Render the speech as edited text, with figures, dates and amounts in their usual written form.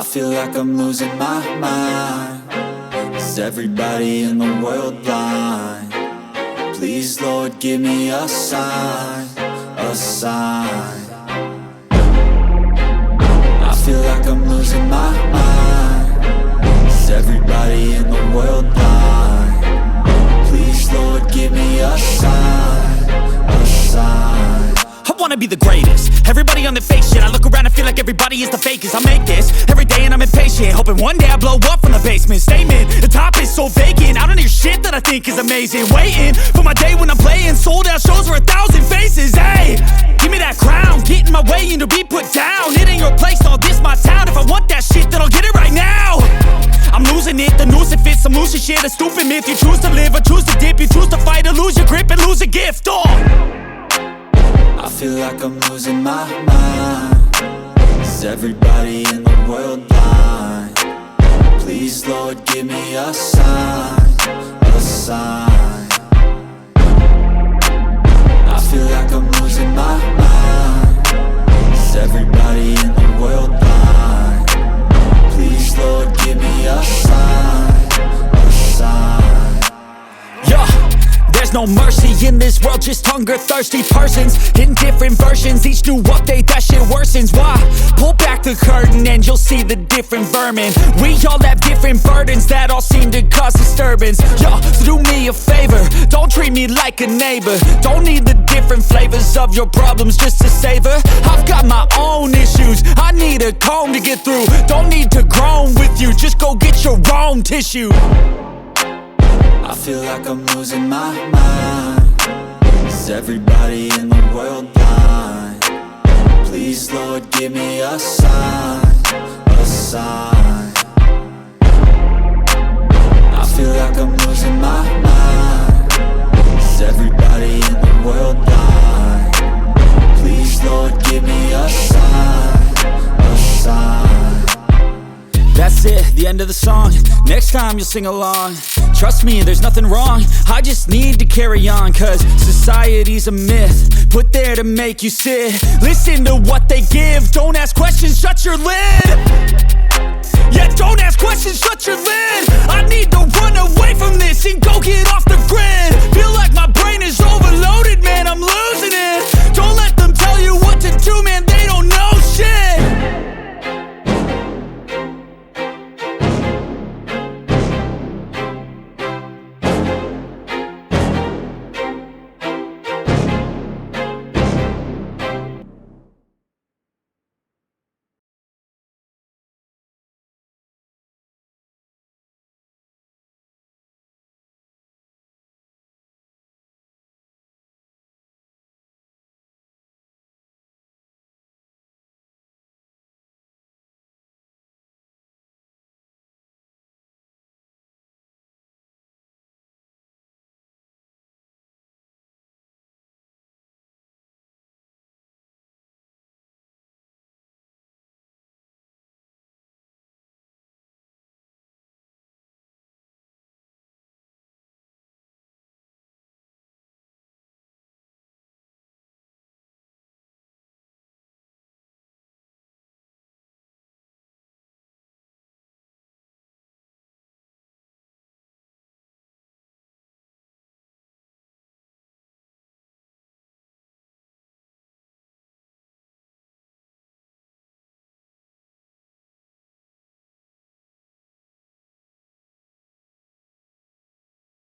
feel like I'm losing my mind. Is everybody in the world blind? Please, Lord, give me a sign, a sign. I feel like I'm losing my mind. Is everybody in the world blind? Please, Lord, give me a sign, a sign. I wanna be the greatest. Everybody on the fake shit. I look around and feel like everybody is the fakest. I make this every day and I'm impatient, hoping one day I blow up from the basement. Statement, the top is so vacant. I don't hear shit that I think is amazing. Waiting for my day when I'm playing sold out shows for 1,000 faces. Hey, give me that crown, get in my way and to be put down. It ain't your place, no, this my town. If I want that shit, then I'll get it right now. I'm losing it, the noose it fits, some losing shit. A stupid myth, you choose to live or choose to dip. You choose to fight or lose your grip and lose a gift. I feel like I'm losing my mind. Is everybody in the world blind? Please, Lord, give me a sign, a sign. I feel like I'm losing my mind. Is everybody in the world blind? Please, Lord, give me a sign, a sign. Yeah. There's no mercy in this world, just hunger-thirsty persons in different versions. Each new update, that shit worsens. Why? Pull back the curtain and you'll see the different vermin. We all have different burdens that all seem to cause disturbance. Yo, so do me a favor, don't treat me like a neighbor. Don't need the different flavors of your problems just to savor. I've got my own issues, I need a comb to get through. Don't need to groan with you, just go get your own tissue. I feel like I'm losing my mind. Is everybody in the world blind? Please, Lord, give me a sign, a sign. I feel like I'm losing my mind. Is everybody in the world blind? Please, Lord, give me a sign, a sign. That's it, the end of the song. Next time you'll sing along. Trust me, there's nothing wrong. I just need to carry on, cause society's a myth put there to make you sit. Listen to what they give. Don't ask questions, shut your lid. Yeah, don't ask questions, shut your lid. I need to run away from this and go get off the grid.